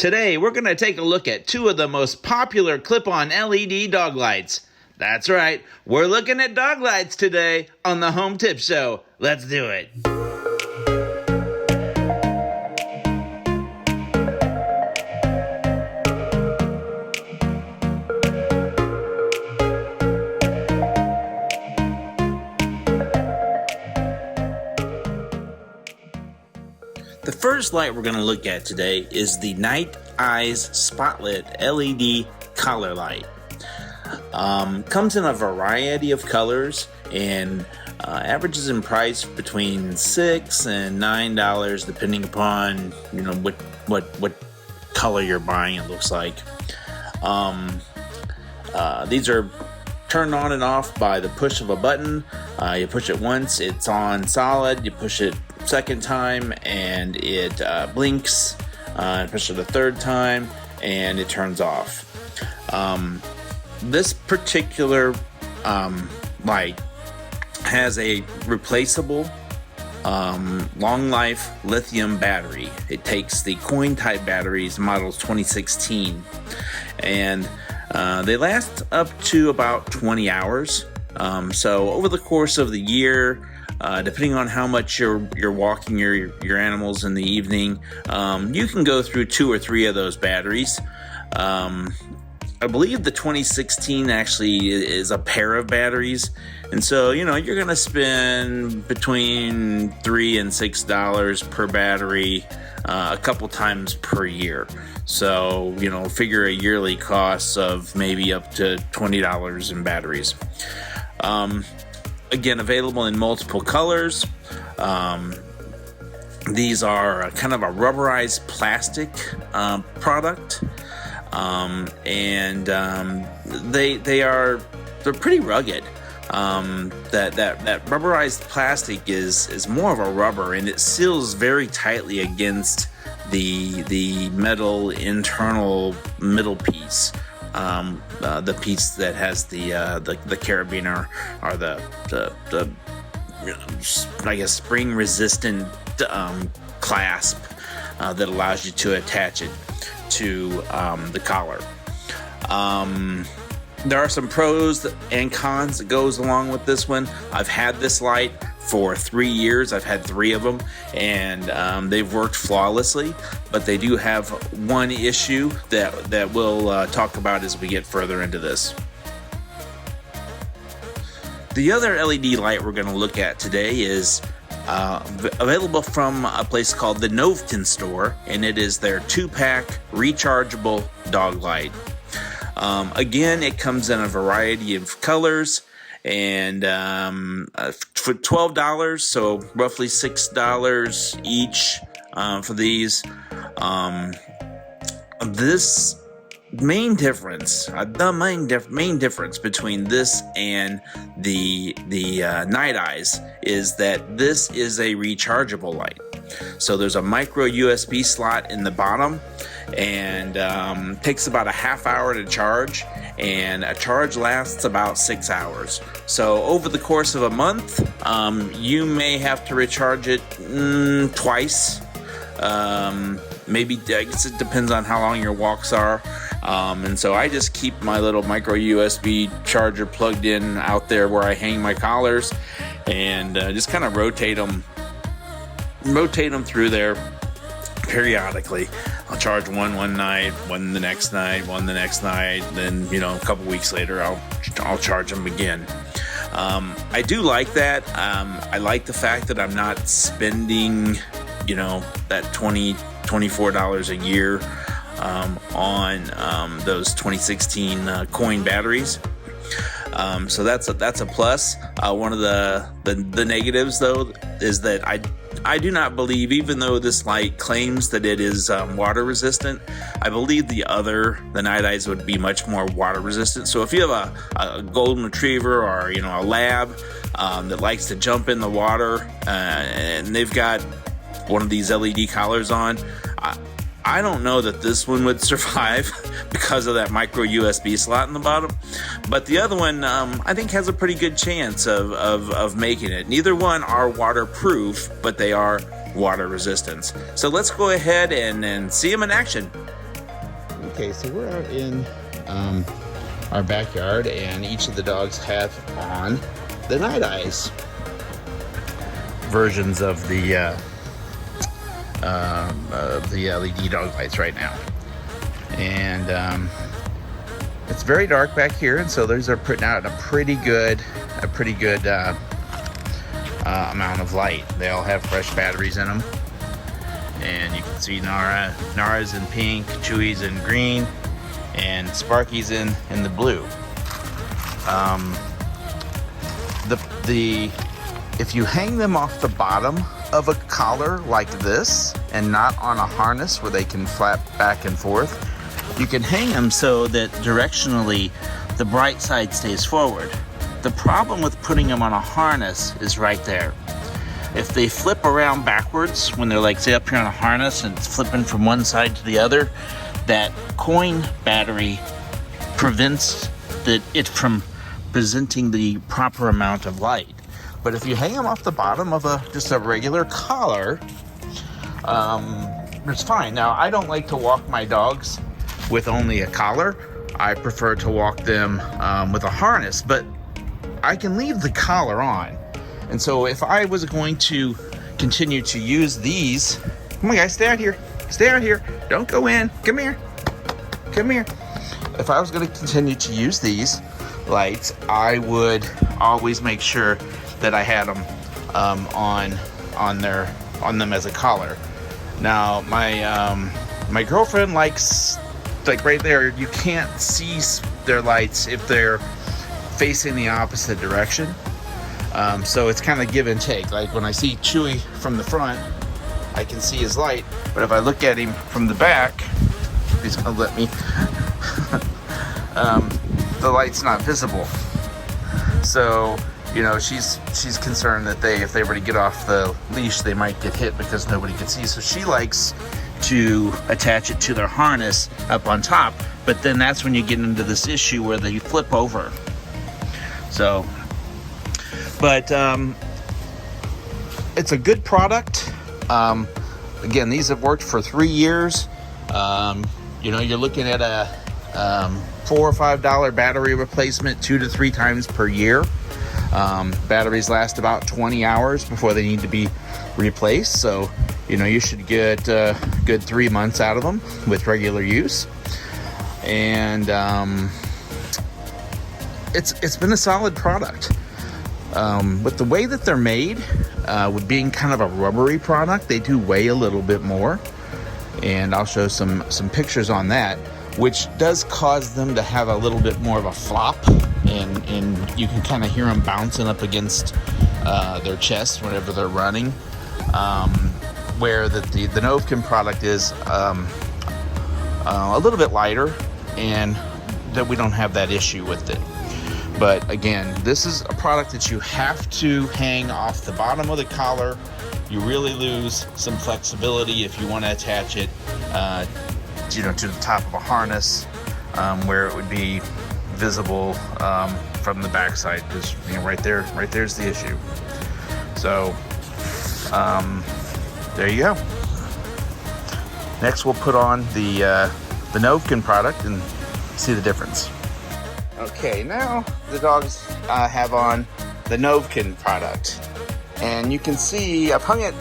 Today, we're going to take a look at two of the most popular clip-on LED dog lights. That's right, we're looking at dog lights today on the Home Tip Show. Let's do it. The first light we're going to look at today is the Nite IZE SpotLit LED collar light. Comes in a variety of colors and averages in price between $6 and $9 depending upon what color you're buying. It looks like these are turned on and off by the push of a button. You push it once, it's on solid. You push it second time and it blinks. Push it a third time and it turns off. This particular light has a replaceable long life lithium battery. It takes the coin type batteries models 2016 and they last up to about 20 hours. So over the course of the year, depending on how much you're walking your animals in the evening, you can go through 2 or 3 of those batteries. I believe the 2016 actually is a pair of batteries, and so you're gonna spend between $3 and $6 per battery a couple times per year. So figure a yearly cost of maybe up to $20 in batteries. Again, available in multiple colors. These are kind of a rubberized plastic product, and they're pretty rugged. That rubberized plastic is more of a rubber, and it seals very tightly against the metal internal middle piece. The piece that has the carabiner or the I guess spring resistant clasp that allows you to attach it to the collar. There are some pros and cons that goes along with this one. I've had this light for 3 years. I've had 3 of them, and they've worked flawlessly. But they do have one issue that we'll talk about as we get further into this. The other LED light we're going to look at today is available from a place called the Novkin store, and it is their 2-pack rechargeable dog light. Again, it comes in a variety of colors, and for $12, so roughly $6 each for these. This main difference, the main difference between this and the Nite IZE is that this is a rechargeable light. So there's a micro USB slot in the bottom, and takes about a half hour to charge, and a charge lasts about 6 hours. So over the course of a month, you may have to recharge it twice. Maybe, I guess it depends on how long your walks are. And so I just keep my little micro USB charger plugged in out there where I hang my collars, and just kind of rotate them through there periodically. I'll charge one night, one the next night, then a couple weeks later I'll charge them again. I do like that. I like the fact that I'm not spending that $24 a year on those 2016 coin batteries. So that's a plus. One of the negatives though is that I do not believe, even though this light claims that it is water resistant, I believe the Nite IZE would be much more water resistant. So if you have a golden retriever or a lab that likes to jump in the water, and they've got one of these LED collars on, I don't know that this one would survive because of that micro USB slot in the bottom, but the other one I think has a pretty good chance of making it. Neither one are waterproof, but they are water resistant. So let's go ahead and see them in action. Okay, so we're out in our backyard, and each of the dogs have on the Nite IZE versions of the LED dog lights right now. And it's very dark back here, and so those are putting out a pretty good amount of light. They all have fresh batteries in them, and you can see Nara's in pink, Chewy's in green, and Sparky's in the blue. If you hang them off the bottom of a collar like this and not on a harness where they can flap back and forth, you can hang them so that directionally the bright side stays forward. The problem with putting them on a harness is right there. If they flip around backwards when they're like, say, up here on a harness and it's flipping from one side to the other, that coin battery prevents it from presenting the proper amount of light. But if you hang them off the bottom of just a regular collar, it's fine. Now, I don't like to walk my dogs with only a collar. I prefer to walk them with a harness, but I can leave the collar on. And so if I was going to continue to use these, come on guys, stay out here. Stay out here. Don't go in. Come here. Come here. If I was going to continue to use these lights, I would always make sure that I had them on them as a collar. Now my girlfriend likes, like right there, you can't see their lights if they're facing the opposite direction. So it's kind of give and take. Like when I see Chewy from the front, I can see his light, but if I look at him from the back, he's gonna let me. The light's not visible. So, you know, she's concerned that if they were to get off the leash, they might get hit because nobody can see. So she likes to attach it to their harness up on top, but then that's when you get into this issue where they flip over. So, but it's a good product. Again, these have worked for 3 years. You know, you're looking at a $4 or $5 battery replacement 2 to 3 times per year. Batteries last about 20 hours before they need to be replaced. So, you know, you should get a good 3 months out of them with regular use. And it's been a solid product. With the way that they're made, with being kind of a rubbery product, they do weigh a little bit more. And I'll show some pictures on that, which does cause them to have a little bit more of a flop, and you can kind of hear them bouncing up against their chest whenever they're running. Where the Novkin product is a little bit lighter, and that we don't have that issue with it. But again, this is a product that you have to hang off the bottom of the collar. You really lose some flexibility if you want to attach it, you know, to the top of a harness, where it would be visible from the backside, because, you know, right there's the issue. So there you go. Next, we'll put on the Novkin product and see the difference. Okay, now the dogs have on the Novkin product, and you can see I've hung it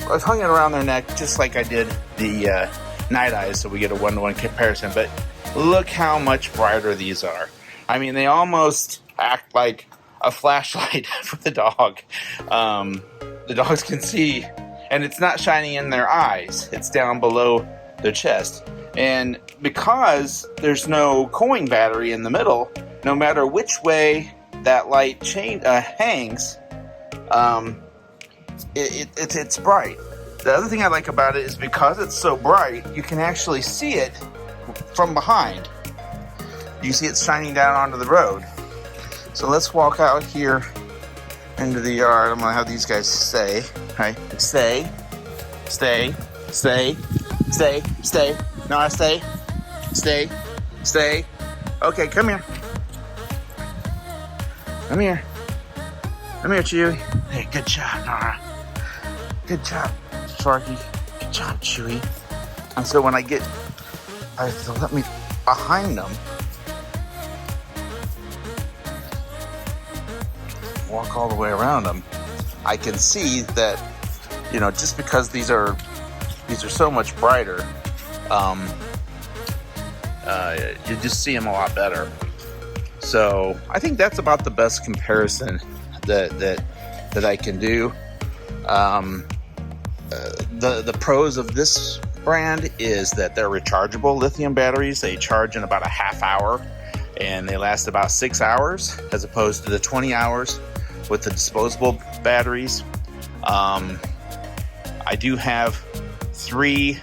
around their neck just like I did the Nite IZE, so we get a 1-to-1 comparison. But look how much brighter these are. I mean, they almost act like a flashlight for the dog. The dogs can see, and it's not shining in their eyes. It's down below their chest. And because there's no coin battery in the middle, no matter which way that light hangs, it's bright. The other thing I like about it is because it's so bright, you can actually see it from behind. You see it shining down onto the road. So let's walk out here into the yard. I'm gonna have these guys stay. Right? Stay. No, I stay. Okay, come here. Come here, Chewy. Hey, good job, Nara. Good job, Sparky. Good job, Chewy. And so when I get if they'll let me behind them, walk all the way around them, I can see that, you know, just because these are so much brighter, you just see them a lot better. So I think that's about the best comparison that I can do. The pros of this brand is that they're rechargeable lithium batteries. They charge in about a half hour and they last about 6 hours, as opposed to the 20 hours with the disposable batteries. I do have 3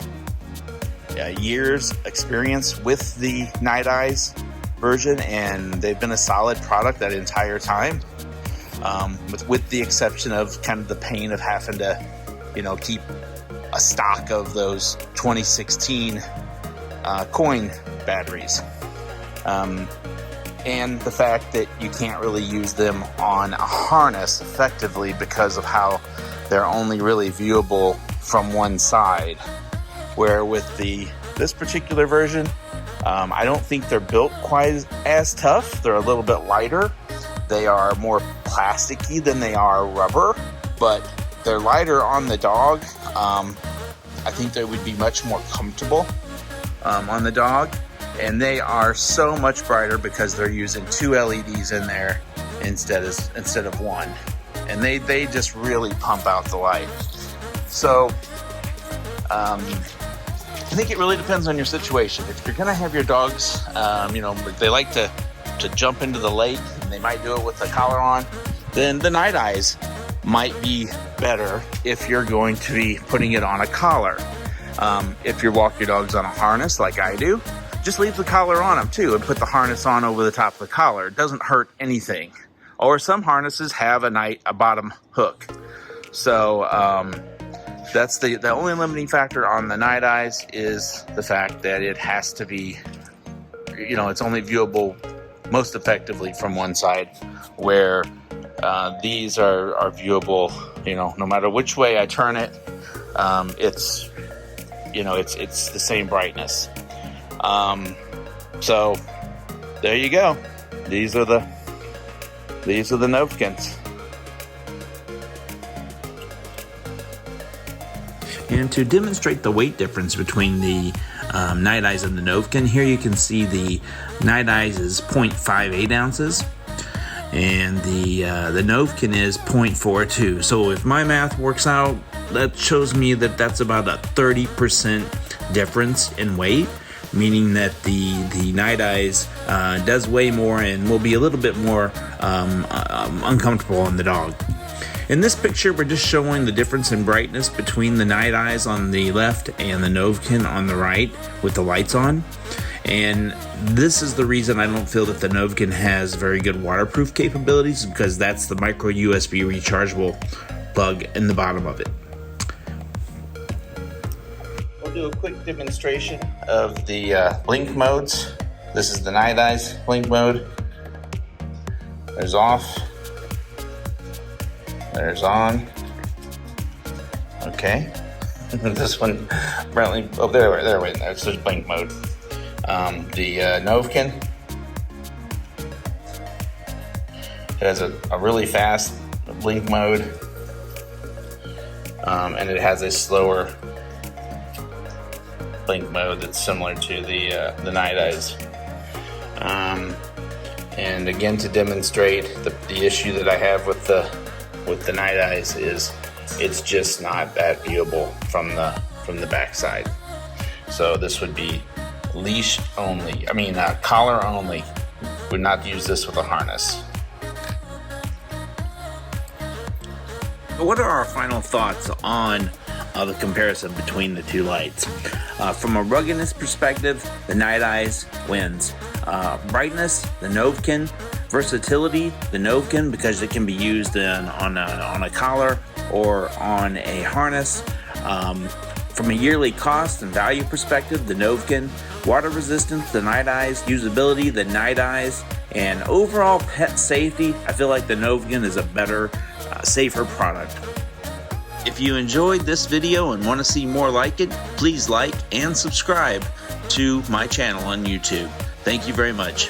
years experience with the Nite IZE version, and they've been a solid product that entire time, with the exception of kind of the pain of having to, you know, keep a stock of those 2016 coin batteries, and the fact that you can't really use them on a harness effectively because of how they're only really viewable from one side. Where with this particular version, I don't think they're built quite as tough. They're a little bit lighter. They are more plasticky than they are rubber, but they're lighter on the dog. I think they would be much more comfortable on the dog, and they are so much brighter because they're using 2 LEDs in there instead of 1, and they just really pump out the light. So I think it really depends on your situation. If you're gonna have your dogs, you know, they like to jump into the lake, and they might do it with the collar on, then the Nite IZE might be better if you're going to be putting it on a collar. If you walk your dogs on a harness like I do, just leave the collar on them too and put the harness on over the top of the collar. It doesn't hurt anything. Or some harnesses have a bottom hook. So that's the only limiting factor on the Nite IZE is the fact that it has to be, you know, it's only viewable most effectively from one side, where these are viewable, you know, no matter which way I turn it. It's, you know, it's the same brightness. So there you go. These are the Novkins. And to demonstrate the weight difference between the Nite IZE and the Novkin, here you can see the Nite IZE is 0.58 ounces, and the Novkin is 0.42. So if my math works out, that shows me that that's about a 30% difference in weight, meaning that the Nite IZE does weigh more and will be a little bit more uncomfortable on the dog. In this picture, we're just showing the difference in brightness between the Nite IZE on the left and the Novkin on the right with the lights on. And this is the reason I don't feel that the Novkin has very good waterproof capabilities, because that's the micro USB rechargeable plug in the bottom of it. We'll do a quick demonstration of the blink modes. This is the Nite IZE blink mode. There's off. There's on. Okay. This one apparently, oh, there, it's just blink mode. The Novkin, it has a really fast blink mode, and it has a slower blink mode that's similar to the Nite IZE. And again, to demonstrate the issue that I have with the Nite IZE is it's just not that viewable from the backside. So this would be leash only. I mean, collar only. Would not use this with a harness. What are our final thoughts on the comparison between the two lights? From a ruggedness perspective, the Nite IZE wins. Brightness, the Novkin. Versatility, the Novkin, because it can be used on a collar or on a harness. From a yearly cost and value perspective, the Novkin. Water resistance, the Nite IZE. Usability, the Nite IZE. And overall pet safety, I feel like the Novkin is a better, safer product. If you enjoyed this video and want to see more like it, please like and subscribe. to my channel on YouTube. Thank you very much.